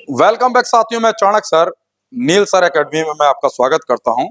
Welcome back साथियों, मैं चाणक sir नील sir academy में मैं आपका स्वागत करता हूं।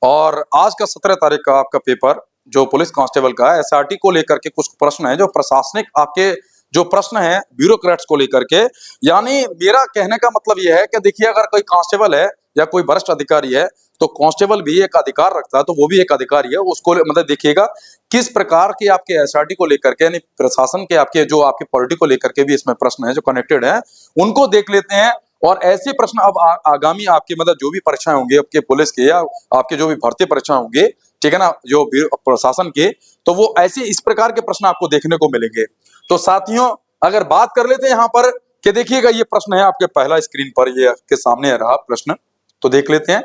और आज का 17 तारीख का आपका पेपर जो पुलिस कांस्टेबल का है, एसआरटी को लेकर के कुछ प्रश्न है जो प्रशासनिक आपके जो प्रश्न है ब्यूरोक्रेट्स को लेकर के। यानी मेरा कहने का मतलब यह है कि देखिए, अगर कोई कांस्टेबल है या कोई वरिष्ठ अधिकारी है तो कांस्टेबल भी एक अधिकार रखता है, तो वो भी एक अधिकारी है। उसको मतलब देखिएगा किस प्रकार की आपके एसआरटी को लेकर के, यानी प्रशासन के आपके जो आपके पॉलिटी को लेकर के भी इसमें प्रश्न है जो कनेक्टेड है, उनको देख लेते हैं। और ऐसे प्रश्न अब आगामी आपके मतलब जो भी परीक्षाएं होंगी आपके पुलिस के या आपके जो भी भर्ती परीक्षाएं होंगे, ठीक है ना, जो प्रशासन के, तो वो ऐसे इस प्रकार के प्रश्न आपको देखने को मिलेंगे। तो साथियों, अगर बात कर लेते हैं यहाँ पर कि देखिएगा, ये प्रश्न है आपके पहला स्क्रीन पर, ये आपके सामने रहा प्रश्न, तो देख लेते हैं।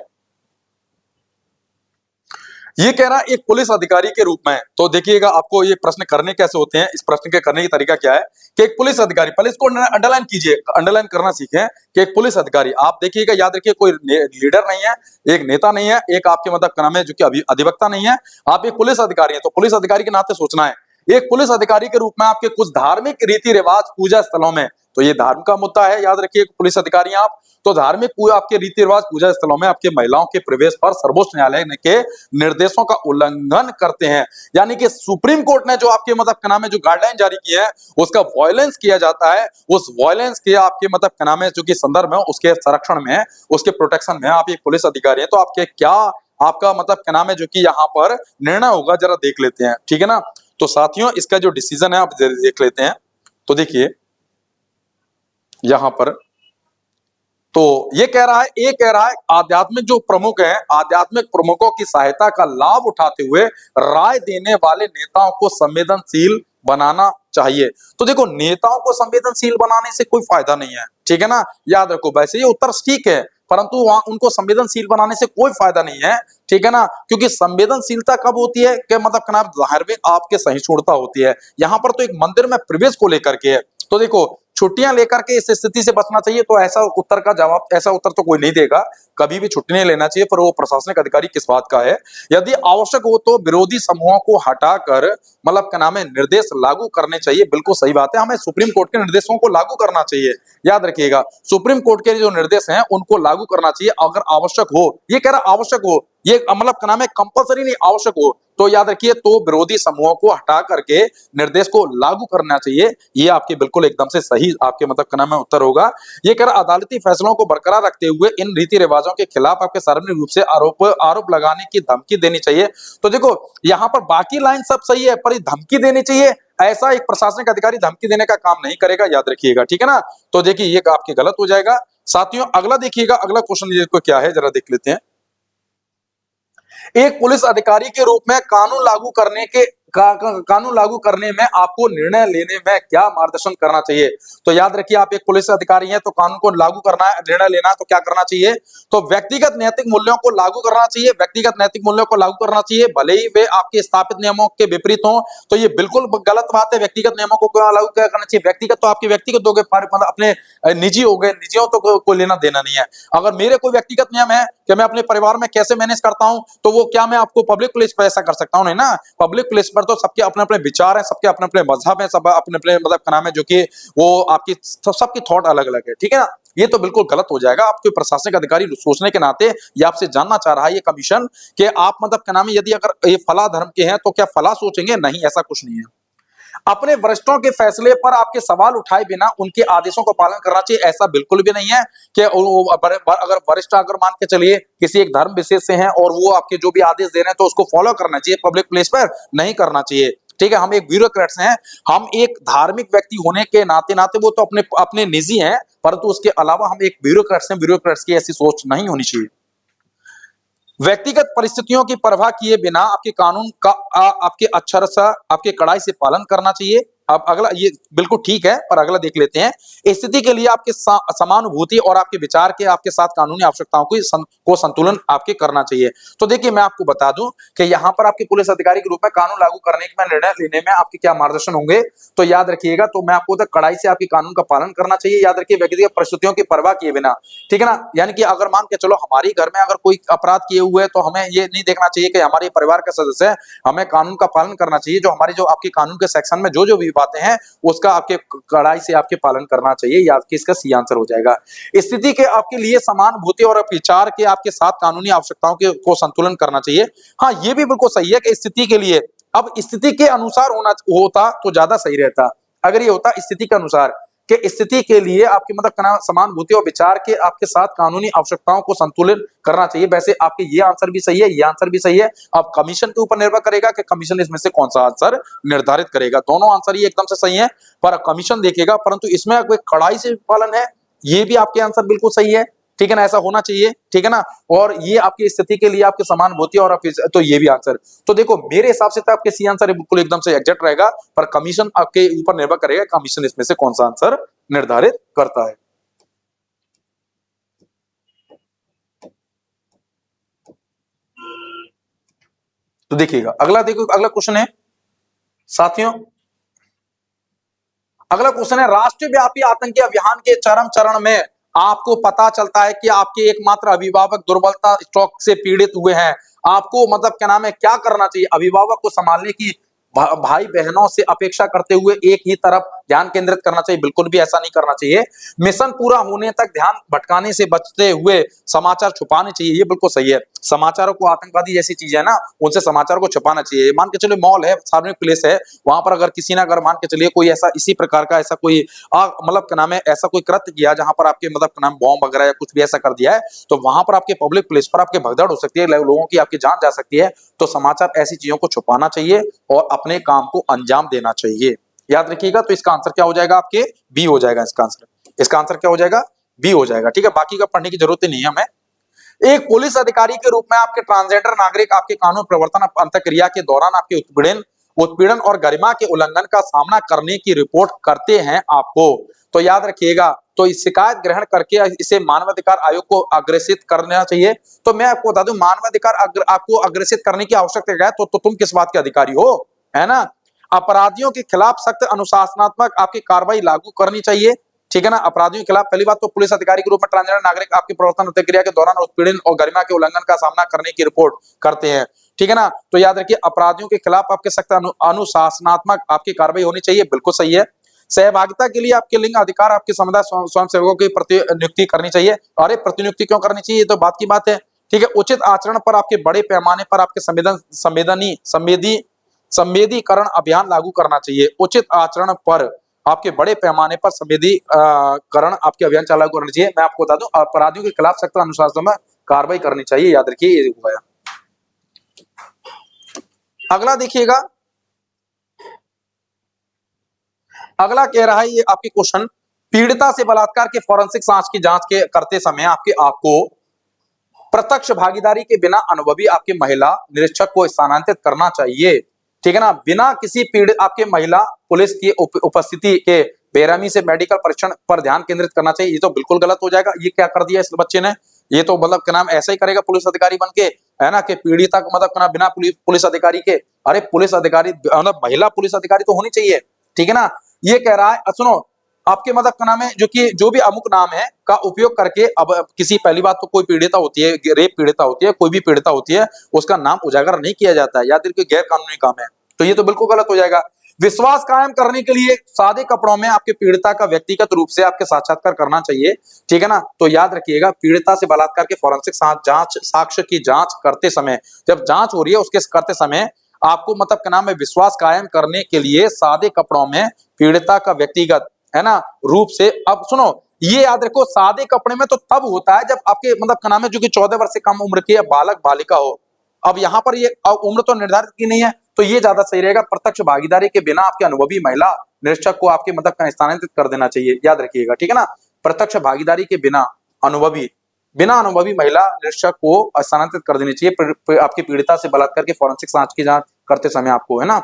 ये कह रहा है एक पुलिस अधिकारी के रूप में, तो देखिएगा आपको ये प्रश्न करने कैसे होते हैं, इस प्रश्न के करने की तरीका क्या है कि एक पुलिस अधिकारी, पहले इसको अंडरलाइन कीजिए, अंडरलाइन करना सीखें कि एक पुलिस अधिकारी, आप देखिएगा, याद रखिए, कोई लीडर नहीं है, एक नेता नहीं है, एक आपके मतलब क्या नाम है जो कि अभी अधिवक्ता नहीं है, आप एक पुलिस अधिकारी हैं। तो पुलिस अधिकारी के नाते सोचना है, एक पुलिस अधिकारी के रूप में आपके कुछ धार्मिक रीति रिवाज पूजा स्थलों में, तो ये धर्म का मुद्दा है, याद रखिए, पुलिस अधिकारी हैं आप, तो धार्मिक पूजा आपके रीति रिवाज पूजा स्थलों में आपके महिलाओं के प्रवेश पर सर्वोच्च न्यायालय के निर्देशों का उल्लंघन करते हैं। यानी कि सुप्रीम कोर्ट ने जो आपके मतलब क्या नाम है जो गाइडलाइन जारी की है, उसका वायलेंस किया जाता है, उस वायलेंस के आपके मतलब क्या नाम है जो कि संदर्भ में उसके संरक्षण में, उसके प्रोटेक्शन में आप एक पुलिस अधिकारी हैं, तो आपके क्या आपका मतलब क्या नाम है जो कि यहाँ पर निर्णय होगा, जरा देख लेते हैं, ठीक है ना। तो साथियों, इसका जो डिसीजन है आप देख लेते हैं। तो देखिए यहां पर, तो ये कह रहा है, आध्यात्मिक जो प्रमुख हैं, आध्यात्मिक प्रमुखों की सहायता का लाभ उठाते हुए राय देने वाले नेताओं को संवेदनशील बनाना चाहिए। तो देखो, नेताओं को संवेदनशील बनाने से कोई फायदा नहीं है, ठीक है ना, याद रखो। वैसे ये उत्तर ठीक है, परंतु वहां उनको संवेदनशील बनाने से कोई फायदा नहीं है, ठीक है ना, क्योंकि संवेदनशीलता कब होती है कि मतलब धार्मिक आपके सहिष्णुता होती है। यहाँ पर तो एक मंदिर में प्रवेश को लेकर के है, तो देखो छुट्टियां लेकर के इस स्थिति से बचना चाहिए, तो ऐसा उत्तर का जवाब, ऐसा उत्तर तो कोई नहीं देगा, कभी भी छुट्टी नहीं लेना चाहिए, पर वो प्रशासनिक अधिकारी किस बात का है। यदि आवश्यक हो तो विरोधी समूहों को हटाकर मतलब क्या नाम है निर्देश लागू करने चाहिए, बिल्कुल सही बात है, हमें सुप्रीम कोर्ट के निर्देशों को लागू करना चाहिए। याद रखिएगा, सुप्रीम कोर्ट के जो निर्देश हैं उनको लागू करना चाहिए अगर आवश्यक हो। ये कह रहा आवश्यक हो, ये मतलब क्या नाम है कंपल्सरी नहीं, आवश्यक हो, तो याद रखिए, तो विरोधी समूहों को हटा करके निर्देश को लागू करना चाहिए। ये आपके बिल्कुल एकदम से सही आपके मतलब क्या नाम है उत्तर होगा। ये कह रहा अदालती फैसलों को बरकरार रखते हुए इन रीति रिवाजों के खिलाफ आपके सार्वजनिक रूप से आरोप लगाने की धमकी देनी चाहिए। तो देखो, यहाँ पर बाकी लाइन सब सही है, पर ये धमकी देनी चाहिए, ऐसा एक प्रशासनिक अधिकारी धमकी देने का काम नहीं करेगा, याद रखिएगा, ठीक है ना। तो देखिए ये आपके गलत हो जाएगा। साथियों, अगला देखिएगा, अगला क्वेश्चन ये क्या है, जरा देख लेते हैं। एक पुलिस अधिकारी के रूप में कानून लागू करने में आपको निर्णय लेने में क्या मार्गदर्शन करना चाहिए। तो याद रखिए, आप एक पुलिस अधिकारी हैं, तो कानून को लागू करना है, निर्णय लेना है, तो क्या करना चाहिए, तो व्यक्तिगत नैतिक मूल्यों को लागू करना चाहिए, व्यक्तिगत नैतिक मूल्यों को लागू करना चाहिए, भले ही वे आपके स्थापित नियमों के विपरीत हों। तो ये बिल्कुल गलत बात है, व्यक्तिगत नियमों को क्यों लागू क्या करना चाहिए, व्यक्तिगत तो आपके व्यक्तिगत हो गए, मतलब अपने निजी हो गए, निजियों तो कोई लेना देना नहीं है। अगर मेरे कोई व्यक्तिगत नियम है कि मैं अपने परिवार में कैसे मैनेज करता हूं, तो वो क्या मैं आपको पब्लिक प्लेस पर ऐसा कर सकता हूं, नहीं ना। पब्लिक प्लेस पर तो सबके अपने अपने विचार हैं, सबके अपने अपने मजहब हैं, सब अपने अपने मतलब क्या नाम है जो कि वो आपकी सबकी थॉट अलग अलग है, ठीक है ना। ये तो बिल्कुल गलत हो जाएगा। आपके प्रशासनिक अधिकारी सोचने के नाते ये आपसे जानना चाह रहा है ये कमीशन कि आप मतलब क्या नाम है, यदि अगर ये फला धर्म के हैं तो क्या फला सोचेंगे, नहीं, ऐसा कुछ नहीं है। अपने वरिष्ठों के फैसले पर आपके सवाल उठाए बिना उनके आदेशों का पालन करना चाहिए, ऐसा बिल्कुल भी नहीं है कि अगर वरिष्ठ अगर मान के चलिए किसी एक धर्म विशेष से हैं और वो आपके जो भी आदेश दे रहे हैं तो उसको फॉलो करना चाहिए, पब्लिक प्लेस पर नहीं करना चाहिए, ठीक है। हम एक ब्यूरोक्रेट्स हैं, हम एक धार्मिक व्यक्ति होने के नाते नाते वो तो अपने अपने निजी हैं, परंतु उसके अलावा हम एक ब्यूरोक्रेट्स हैं, ब्यूरोक्रेट्स की ऐसी सोच नहीं होनी चाहिए। व्यक्तिगत परिस्थितियों की परवाह किए बिना आपके कानून का आपके अक्षरशः आपके कड़ाई से पालन करना चाहिए। अब अगला ये बिल्कुल ठीक है, पर अगला देख लेते हैं। स्थिति के लिए आपके समानुभूति और आपके विचार के आपके साथ कानूनी आवश्यकताओं को संतुलन आपके करना चाहिए। तो देखिए, मैं आपको बता दूं कि यहाँ पर आपके पुलिस अधिकारी के रूप में कानून लागू करने में निर्णय लेने में आपके क्या मार्गदर्शन होंगे, तो याद रखिएगा, तो मैं आपको कड़ाई से आपके कानून का पालन करना चाहिए। याद रखिए, व्यक्तिगत परिस्थितियों की परवाह किए बिना, ठीक है ना, यानी कि अगर मान के चलो हमारे घर में अगर कोई अपराध किए हुए है तो हमें ये नहीं देखना चाहिए कि हमारे परिवार का सदस्य है, हमें कानून का पालन करना चाहिए। जो हमारे जो आपके कानून के सेक्शन में जो जो भी बातें हैं उसका आपके कड़ाई से आपके पालन करना चाहिए। या आपके इसका सी आंसर हो जाएगा। स्थिति के आपके लिए समानुभूति और विचार के आपके साथ कानूनी आवश्यकताओं के को संतुलन करना चाहिए। हाँ, ये भी बिल्कुल सही है कि स्थिति के लिए, अब स्थिति के अनुसार होता तो ज्यादा सही रहता। अगर ये होता स्थिति के अनुसार कि स्थिति के लिए आपके मतलब समानुभूति और विचार के आपके साथ कानूनी आवश्यकताओं को संतुलित करना चाहिए। वैसे आपके ये आंसर भी सही है, ये आंसर भी सही है। अब कमीशन के ऊपर निर्भर करेगा कि कमीशन इसमें से कौन सा आंसर निर्धारित करेगा। दोनों आंसर ही एकदम से सही है, पर कमीशन देखेगा, परंतु इसमें कोई कड़ाई से पालन है, ये भी आपके आंसर बिल्कुल सही है। ठीक है ना, ऐसा होना चाहिए। ठीक है ना, और ये आपकी स्थिति के लिए आपके समानुभूति और तो ये भी आंसर। तो देखो मेरे हिसाब से तो आपके सी आंसर बिल्कुल एकदम से एग्जैक्ट रहेगा, पर कमीशन आपके ऊपर निर्भर करेगा, कमीशन इसमें से कौन सा आंसर निर्धारित करता है। तो देखिएगा अगला, देखो अगला क्वेश्चन है साथियों, अगला क्वेश्चन है राष्ट्रव्यापी आतंकी अभियान के चरम चरण में आपको पता चलता है कि आपके एकमात्र अभिभावक दुर्बलता स्ट्रोक से पीड़ित हुए हैं। आपको मतलब क्या नाम है, क्या करना चाहिए? अभिभावक को संभालने की भाई बहनों से अपेक्षा करते हुए एक ही तरफ ध्यान केंद्रित करना चाहिए? बिल्कुल भी ऐसा नहीं करना चाहिए। मिशन पूरा होने तक ध्यान भटकाने से बचते हुए समाचार छुपाने चाहिए, ये बिल्कुल सही है। समाचारों को, आतंकवादी जैसी चीजें है ना, उनसे समाचार को छुपाना चाहिए। मान के चलो मॉल है, सार्वजनिक प्लेस है, वहां पर अगर किसी ने अगर मान के चलिए कोई ऐसा इसी प्रकार का ऐसा कोई मतलब क्या नाम है, ऐसा कोई कृत्य किया जहां पर आपके मतलब क्या नाम बॉम्ब वगैरह या कुछ भी ऐसा कर दिया है, तो वहां पर आपके पब्लिक प्लेस पर आपके भगदड़ हो सकती है, लोगों की आपकी जान जा सकती है। तो समाचार ऐसी चीजों को छुपाना चाहिए और अपने काम को अंजाम देना चाहिए। याद रखिएगा। तो इसका आंसर क्या हो जाएगा? आपके बी हो जाएगा इसका आंसर। इसका आंसर क्या हो जाएगा? बी हो जाएगा। ठीक है, बाकी का पढ़ने की जरूरत नहीं है हमें। एक पुलिस अधिकारी के रूप में आपके ट्रांसजेंडर नागरिक आपके कानून प्रवर्तन अंतक्रिया के दौरान आपके उत्पीड़न और गरिमा के उल्लंघन का सामना करने की रिपोर्ट करते हैं आपको। तो याद रखिएगा, तो इस शिकायत ग्रहण करके इसे मानवाधिकार आयोग को अग्रेसित करना चाहिए। तो मैं आपको बता दूं, मानवाधिकार आपको अग्रेसित करने की आवश्यकता है तो तुम किस बात के अधिकारी हो, है ना? अपराधियों के खिलाफ सख्त अनुशासनात्मक आपकी कार्रवाई लागू करनी चाहिए। ठीक है ना, अपराधियों के खिलाफ पहली बात तो पुलिस अधिकारी के रूप में ट्रांसजेंडर नागरिक आपकी प्रवर्तन प्रतिक्रिया के दौरान उत्पीड़न और गरिमा के उल्लंघन का सामना करने की रिपोर्ट करते हैं। ठीक है ना, तो याद रखिए अपराधियों के खिलाफ आपके सख्त अनुशासनात्मक आपकी कार्रवाई होनी चाहिए, बिल्कुल सही है। सहभागिता के लिए आपके लिंग अधिकार आपके समुदाय स्वयं सेवकों की प्रतिनियुक्ति करनी चाहिए। अरे प्रतिनियुक्ति क्यों करनी चाहिए, ये तो बात की बात है। ठीक है, उचित आचरण पर आपके बड़े पैमाने पर आपके संवेदीकरण अभियान लागू करना चाहिए। उचित आचरण पर आपके बड़े पैमाने पर संवेदीकरण आपके अभियान चालू करना चाहिए। मैं आपको बता दूं, अपराधियों के खिलाफ सख्त अनुशासन में कार्रवाई करनी चाहिए। याद रखिए, ये हुआ। अगला देखिएगा, अगला कह रहा है ये आपके क्वेश्चन, पीड़िता से बलात्कार के फॉरेंसिक जांच की जांच के करते समय आपको प्रत्यक्ष भागीदारी के बिना अनुभवी आपके महिला निरीक्षक को स्थानांतरित करना चाहिए। ठीक है ना, बिना किसी पीड़ित आपके महिला पुलिस की उपस्थिति के बेरहमी से मेडिकल परीक्षण पर ध्यान केंद्रित करना चाहिए। ये तो बिल्कुल गलत हो जाएगा। ये क्या कर दिया इस बच्चे ने, ये तो मतलब क्या नाम ऐसा ही करेगा पुलिस अधिकारी बन के, है ना, कि पीड़िता को मतलब क्या बिना पुलिस अधिकारी के। अरे पुलिस अधिकारी मतलब महिला पुलिस अधिकारी तो होनी चाहिए। ठीक है ना, ये कह रहा है, सुनो, आपके मतलब का नाम है जो भी अमुक नाम है का उपयोग करके, अब किसी, पहली बात तो कोई पीड़िता होती है, रेप पीड़िता होती है, कोई भी पीड़िता होती है, उसका नाम उजागर नहीं किया जाता है, या फिर कोई गैर कानूनी काम है, तो ये तो बिल्कुल गलत हो जाएगा। विश्वास कायम करने के लिए सादे कपड़ों में आपके पीड़िता का व्यक्तिगत रूप से आपके साक्षात्कार करना चाहिए। ठीक है ना, तो याद रखिएगा, पीड़िता से बलात्कार के फॉरेंसिक जांच साक्ष्य की जांच करते समय, जब जांच हो रही है उसके करते समय आपको मतलब क्या नाम है विश्वास कायम करने के लिए सादे कपड़ों में पीड़िता का व्यक्तिगत, है ना, रूप से। अब सुनो, ये याद रखो, सादे कपड़े में तो तब होता है जब आपके मतलब क्या नाम है जो कि 14 वर्ष से कम उम्र की बालक बालिका हो। अब यहाँ पर ये उम्र तो निर्धारित की नहीं है, तो ये ज्यादा सही रहेगा। प्रत्यक्ष भागीदारी के बिना आपके अनुभवी महिला निरीक्षक को आपके मतलब स्थानांतरित कर देना चाहिए। याद रखिएगा, ठीक है ना, प्रत्यक्ष भागीदारी के बिना अनुभवी महिला निरीक्षक को स्थानांतरित कर देनी चाहिए आपकी पीड़िता से बलात्कार के फॉरेंसिक जांच की जांच करते समय आपको, है ना।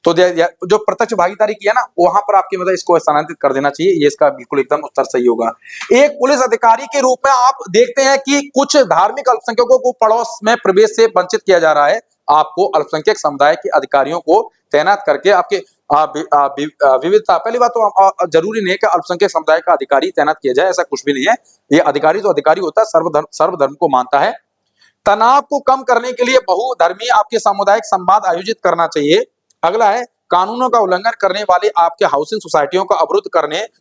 तो जो प्रत्यक्ष भागीदारी की है ना, वहां पर आपकी मतलब इसको स्थानांतरित कर देना चाहिए। ये इसका बिल्कुल एकदम उत्तर सही होगा। एक पुलिस अधिकारी के रूप में आप देखते हैं कि कुछ धार्मिक अल्पसंख्यकों को पड़ोस में प्रवेश से वंचित किया जा रहा है। आपको अल्पसंख्यक समुदाय के अधिकारियों को तैनात करके आपके विविधता, पहली बात तो जरूरी नहीं है कि अल्पसंख्यक समुदाय का अधिकारी तैनात किया जाए, ऐसा कुछ भी नहीं है। ये अधिकारी तो अधिकारी होता है, सर्वधर्म को मानता है। तनाव को कम करने के लिए बहुधर्मी आपके सामुदायिक संवाद आयोजित करना चाहिए। अगला है, कानूनों का उल्लंघन करने वाली आपके हाउसिंग सोसाइटियों का अवरुद्ध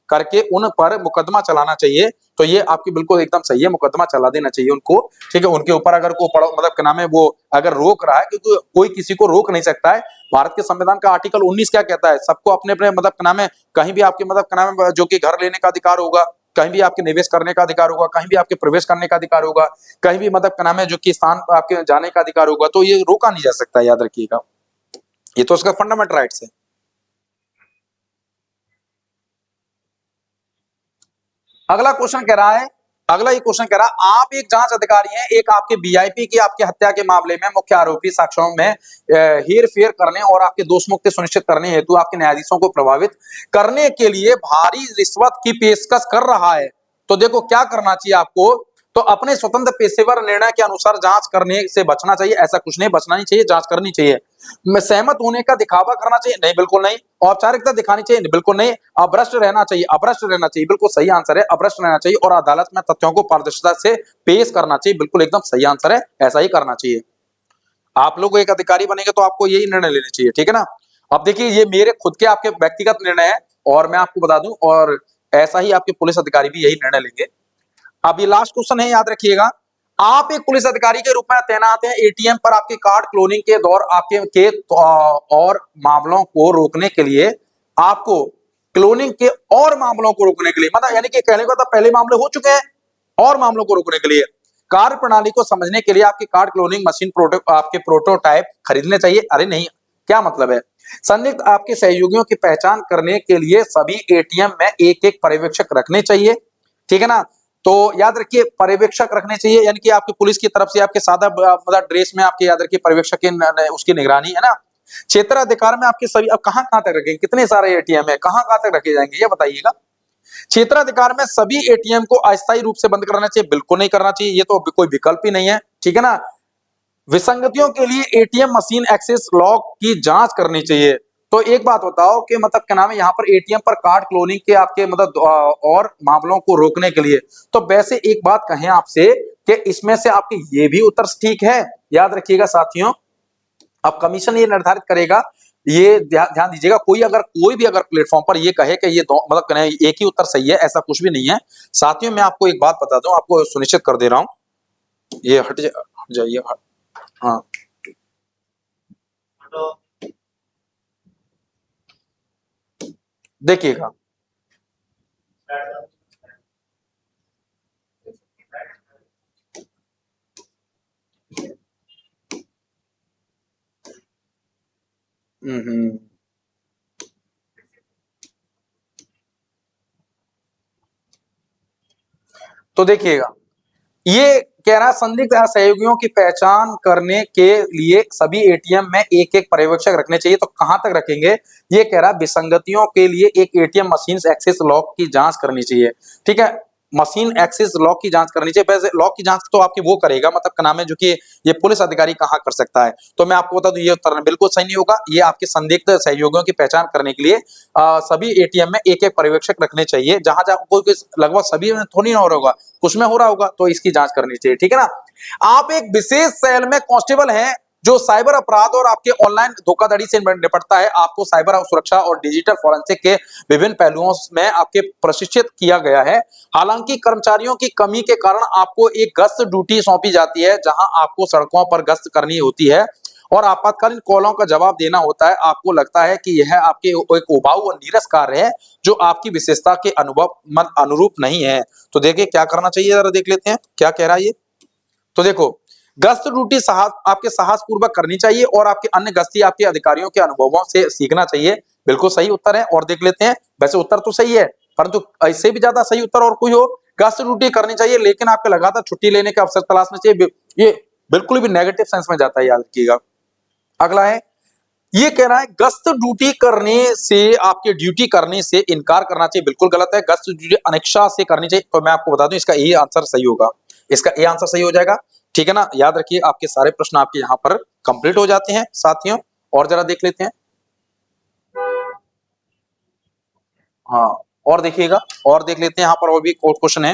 करके उन पर मुकदमा चलाना चाहिए। तो ये आपकी बिल्कुल एकदम सही है, मुकदमा चला देना चाहिए उनको, ठीक है। उनके ऊपर अगर को पड़ो मतलब क्या नाम है वो अगर रोक रहा है, क्योंकि कोई किसी को रोक नहीं सकता है। भारत के संविधान का आर्टिकल 19 क्या कहता है, सबको अपने अपने मतलब क्या नाम है कहीं भी आपके मतलब क्या नाम है जो कि घर लेने का अधिकार होगा, कहीं भी आपके निवेश करने का अधिकार होगा, कहीं भी आपके प्रवेश करने का अधिकार होगा, कहीं भी मतलब क्या नाम है जो कि स्थान आपके जाने का अधिकार होगा, तो ये रोका नहीं जा सकता, याद रखिएगा। ये तो उसका फंडामेंटल राइट्स है। अगला क्वेश्चन कह रहा है, अगला ये क्वेश्चन कह रहा है, आप एक जांच अधिकारी हैं, एक आपके वीआईपी की आपकी हत्या के मामले में मुख्य आरोपी साक्ष्यों में हेर फेर करने और आपके दोष मुक्ति सुनिश्चित करने हेतु आपके न्यायाधीशों को प्रभावित करने के लिए भारी रिश्वत की पेशकश कर रहा है। तो देखो क्या करना चाहिए आपको, तो अपने स्वतंत्र पेशेवर निर्णय के अनुसार जांच करने से बचना चाहिए, ऐसा कुछ नहीं, बचना नहीं चाहिए, जांच करनी चाहिए। में सहमत होने का दिखावा करना चाहिए, नहीं बिल्कुल नहीं। औपचारिकता दिखानी चाहिए, बिल्कुल नहीं। अभ्रष्ट रहना चाहिए, अभ्रष्ट रहना चाहिए, बिल्कुल सही आंसर है, अभ्रष्ट रहना चाहिए। और अदालत में तथ्यों को पारदर्शिता से पेश करना चाहिए, बिल्कुल एकदम सही आंसर है, ऐसा ही करना चाहिए। आप लोग एक अधिकारी बनेंगे तो आपको यही निर्णय लेने चाहिए, ठीक है ना। अब देखिए ये मेरे खुद के आपके व्यक्तिगत निर्णय है, और मैं आपको बता दूं, और ऐसा ही आपके पुलिस अधिकारी भी यही निर्णय लेंगे। अब ये लास्ट क्वेश्चन है, याद रखिएगा। आप एक पुलिस अधिकारी के रूप में तैनात हैं, एटीएम पर आपके कार्ड क्लोनिंग के दौर आपके के और मामलों को रोकने के लिए आपको क्लोनिंग के और मामलों को रोकने के लिए, मतलब यानी कि कहने का तो पहले मामले हो चुके हैं, और मामलों को रोकने के लिए कार्य प्रणाली को समझने के लिए आपकी कार्ड क्लोनिंग मशीन आपके प्रोटोटाइप खरीदने चाहिए। अरे नहीं, क्या मतलब है, संदिग्ध आपके सहयोगियों की पहचान करने के लिए सभी एटीएम में एक एक पर्यवेक्षक रखने चाहिए, ठीक है ना। तो याद रखिए पर्यवेक्षक रखने चाहिए, यानी कि आपकी पुलिस की तरफ से आपके सादा मतलब ड्रेस में आपके याद रखिए पर्यवेक्षक की उसकी निगरानी है ना। क्षेत्र अधिकार में आपके सभी, अब कहां कहां तक रखेंगे, कितने सारे एटीएम है, कहां कहां तक रखे जाएंगे ये बताइएगा। क्षेत्राधिकार में सभी एटीएम को अस्थायी रूप से बंद करना चाहिए, बिल्कुल नहीं करना चाहिए, ये तो कोई विकल्प ही नहीं है, ठीक है ना। विसंगतियों के लिए एटीएम मशीन एक्सेस लॉक की जांच करनी चाहिए। तो एक बात बताओ कि मतलब क्या नाम है यहाँ पर एटीएम पर कार्ड क्लोनिंग के आपके मतलब और मामलों को रोकने के लिए, तो वैसे एक बात कहें आपसे कि इसमें से आपके ये भी उत्तर ठीक है, याद रखिएगा साथियों। अब कमीशन ये निर्धारित करेगा, ये ध्यान दीजिएगा, कोई भी अगर प्लेटफॉर्म पर ये कहे कि ये मतलब कहें एक ही उत्तर सही है, ऐसा कुछ भी नहीं है साथियों। मैं आपको एक बात बता दूं, आपको सुनिश्चित कर दे रहा हूं, ये हट जाइए, हाँ देखिएगा। हम्म। तो देखिएगा, ये कह रहा है संदिग्ध सहयोगियों की पहचान करने के लिए सभी एटीएम में एक एक पर्यवेक्षक रखने चाहिए। तो कहां तक रखेंगे, ये कह रहा है विसंगतियों के लिए एक एटीएम मशीन एक्सेस लॉक की जांच करनी चाहिए, ठीक है। मशीन एक्सेस लॉक की जांच करनी चाहिए, वैसे लॉक की जांच तो आपकी वो करेगा मतलब क्या नाम है जो कि ये पुलिस अधिकारी कहाँ कर सकता है। तो मैं आपको बता दूं ये उत्तर बिल्कुल सही नहीं होगा, ये आपके संदिग्ध सहयोगियों की पहचान करने के लिए सभी एटीएम में एक एक पर्यवेक्षक रखने चाहिए, जहां जहां कोई लगभग सभी में थोड़ी ना हो रहा होगा, कुछ में हो रहा होगा, तो इसकी जांच करनी चाहिए, ठीक है ना। आप एक विशेष सेल में कांस्टेबल हैं जो साइबर अपराध और आपके ऑनलाइन धोखाधड़ी से निपटता है। आपको साइबर सुरक्षा और डिजिटल फोरेंसिक के विभिन्न पहलुओं में आपके प्रशिक्षित किया गया है। हालांकि कर्मचारियों की कमी के कारण आपको एक गश्त ड्यूटी सौंपी जाती है, जहां आपको सड़कों पर गश्त करनी होती है और आपातकालीन कॉलों का जवाब देना होता है। आपको लगता है कि यह आपके एक उबाऊ और नीरस कार्य है जो आपकी विशेषता के अनुभव अनुरूप नहीं है। तो देखिए क्या करना चाहिए, जरा देख लेते हैं क्या कह रहा है ये। तो देखो, गश्त ड्यूटी साहस आपके साहस पूर्वक करनी चाहिए और आपके अन्य गश्ती आपके अधिकारियों के अनुभवों से सीखना चाहिए, बिल्कुल सही उत्तर है। और देख लेते हैं, वैसे उत्तर तो सही है, परंतु इससे भी ज्यादा सही उत्तर और कोई हो, गश्त ड्यूटी करनी चाहिए लेकिन आपको लगातार छुट्टी लेने का अवसर तलाशना चाहिए, ये बिल्कुल भी नेगेटिव सेंस में जाता है, याद रखिएगा। अगला है, ये कह रहा है गश्त ड्यूटी करने से आपके ड्यूटी करने से इनकार करना चाहिए, बिल्कुल गलत है, गश्त ड्यूटी अनिच्छा से करनी चाहिए। तो मैं आपको बता दूं इसका ये आंसर सही होगा, इसका ये आंसर सही हो जाएगा, ठीक है ना। याद रखिए आपके सारे प्रश्न आपके यहाँ पर कंप्लीट हो जाते हैं साथियों। और जरा देख लेते हैं, हाँ और देखिएगा, और देख लेते हैं यहाँ पर और भी क्वेश्चन है।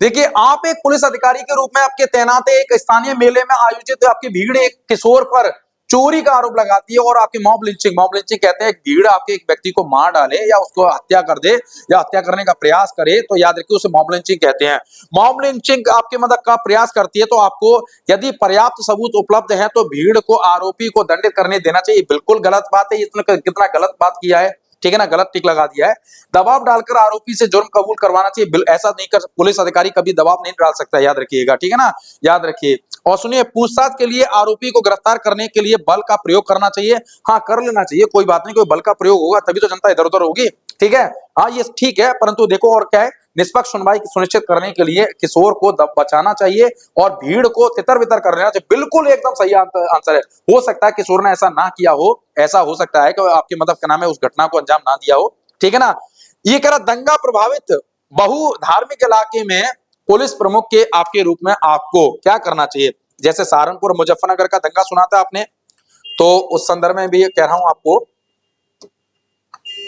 देखिए, आप एक पुलिस अधिकारी के रूप में आपके तैनात है, एक स्थानीय मेले में आयोजित आपकी भीड़ एक किशोर पर चोरी का आरोप लगाती है और आपकी मॉब लिंचिंग कहते हैं भीड़ आपके एक व्यक्ति को मार डाले या उसको हत्या कर दे या हत्या करने का प्रयास करे तो याद रखिए उसे मॉब लिंचिंग कहते हैं। मॉब लिंचिंग आपके मतलब का प्रयास करती है तो आपको यदि पर्याप्त सबूत उपलब्ध है तो भीड़ को आरोपी को दंडित करने देना चाहिए। बिल्कुल गलत बात है, इसने कितना गलत बात किया है, ठीक है ना, गलत टिक लगा दिया है। दबाव डालकर आरोपी से जुर्म कबूल करवाना चाहिए, ऐसा नहीं कर, पुलिस अधिकारी कभी दबाव नहीं डाल सकता, याद रखिएगा, ठीक है ना, याद रखिए। और सुनिए, पूछताछ के लिए आरोपी को गिरफ्तार करने के लिए बल का प्रयोग करना चाहिए। हाँ, कर लेना चाहिए, कोई बात नहीं, कोई बल का प्रयोग होगा तभी तो जनता इधर उधर होगी, ठीक है। हाँ, ये ठीक है, परंतु देखो और क्या है, निष्पक्ष सुनवाई सुनिश्चित करने के लिए किशोर को बचाना चाहिए और भीड़ को तितर बितर कर लेना चाहिए। बिल्कुल एकदम सही आंसर है। हो सकता है किशोर ने ऐसा ना किया हो, ऐसा हो सकता है कि आपके मतलब क्या नाम है उस घटना को अंजाम ना दिया हो, ठीक है ना। ये कह रहा दंगा प्रभावित बहु धार्मिक इलाके में पुलिस प्रमुख के आपके रूप में आपको क्या करना चाहिए। जैसे सहारनपुर मुजफ्फरनगर का दंगा सुना था आपने, तो उस संदर्भ में भी कह रहा हूं आपको,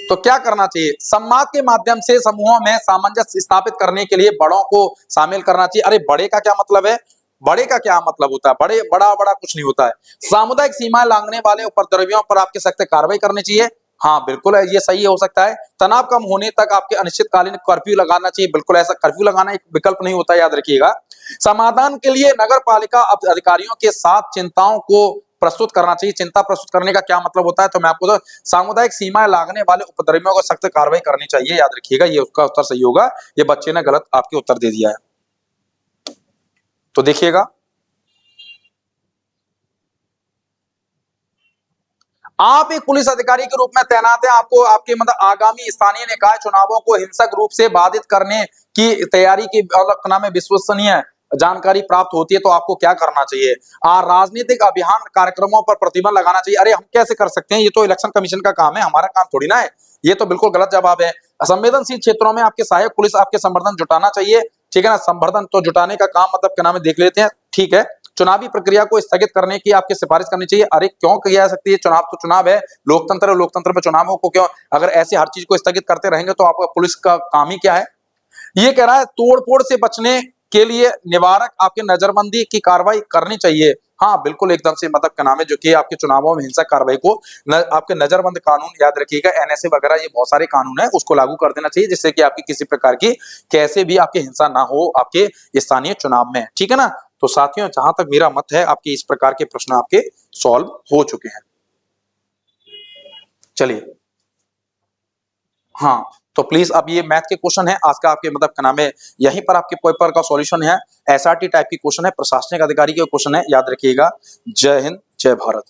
तो क्या करना चाहिए, संवाद के माध्यम से समूहों में सामंजस्य स्थापित करने के लिए बड़ों को शामिल करना चाहिए। अरे बड़े का क्या मतलब है, बड़े का क्या मतलब होता है, बड़े बड़ा बड़ा कुछ नहीं होता है। सामुदायिक सीमाएं लांघने वाले उपद्रवियों पर आपके सख्त कार्रवाई करनी चाहिए। हाँ बिल्कुल है, ये सही हो सकता है। तनाव कम होने तक आपके अनिश्चितकालीन कर्फ्यू लगाना चाहिए। बिल्कुल ऐसा कर्फ्यू लगाना एक विकल्प नहीं होता, याद रखिएगा। समाधान के लिए नगर पालिका अधिकारियों के साथ चिंताओं को प्रस्तुत करना चाहिए। चिंता प्रस्तुत करने का क्या मतलब होता है, तो मैं आपको तो सामुदायिक सीमाएं लागने वाले उपद्रवियों को सख्त कार्रवाई करनी चाहिए, याद रखिएगा, ये उसका उत्तर सही होगा। ये बच्चे ने गलत आपके उत्तर दे दिया है, तो देखिएगा आप एक पुलिस अधिकारी के रूप में तैनात है, आपको आपके मतलब आगामी स्थानीय निकाय चुनावों को हिंसक रूप से बाधित करने की तैयारी की नाम में विश्वसनीय जानकारी प्राप्त होती है, तो आपको क्या करना चाहिए, राजनीतिक अभियान कार्यक्रमों पर प्रतिबंध लगाना चाहिए। अरे हम कैसे कर सकते हैं, ये तो इलेक्शन कमीशन का काम है, हमारा काम थोड़ी ना है, ये तो बिल्कुल गलत जवाब है। संवेदनशील क्षेत्रों में आपके सहायक पुलिस आपके संवर्धन जुटाना चाहिए, ठीक है ना, संवर्धन तो जुटाने का काम मतलब क्या नाम है देख लेते हैं, ठीक है। चुनावी प्रक्रिया को स्थगित करने की आपकी सिफारिश करनी चाहिए। अरे क्यों की जा सकती है, चुनाव तो चुनाव है, लोकतंत्र है, लोकतंत्र में चुनावों को क्यों, अगर ऐसे हर चीज को स्थगित करते रहेंगे तो आपका पुलिस का काम ही क्या है। ये कह रहा है तोड़फोड़ से बचने के लिए निवारक आपके नजरबंदी की कार्रवाई करनी चाहिए। हाँ बिल्कुल एकदम से मतलब क्या नाम है जो कि आपके चुनावों में हिंसक कार्रवाई को आपके नजरबंद कानून, याद रखिएगा एनएसए वगैरह, ये बहुत सारे कानून है, उसको लागू कर देना चाहिए जिससे कि आपकी किसी प्रकार की कैसे भी आपकी हिंसा ना हो आपके स्थानीय चुनाव में, ठीक है ना। तो साथियों जहां तक मेरा मत है आपके इस प्रकार के प्रश्न आपके सॉल्व हो चुके हैं। चलिए हाँ, तो प्लीज अब ये मैथ के क्वेश्चन है आज का आपके मतलब क्या नाम है, यहीं पर आपके पेपर का सॉल्यूशन है। एसआरटी टाइप की क्वेश्चन है, प्रशासनिक अधिकारी के क्वेश्चन है, याद रखिएगा। जय हिंद, जय भारत।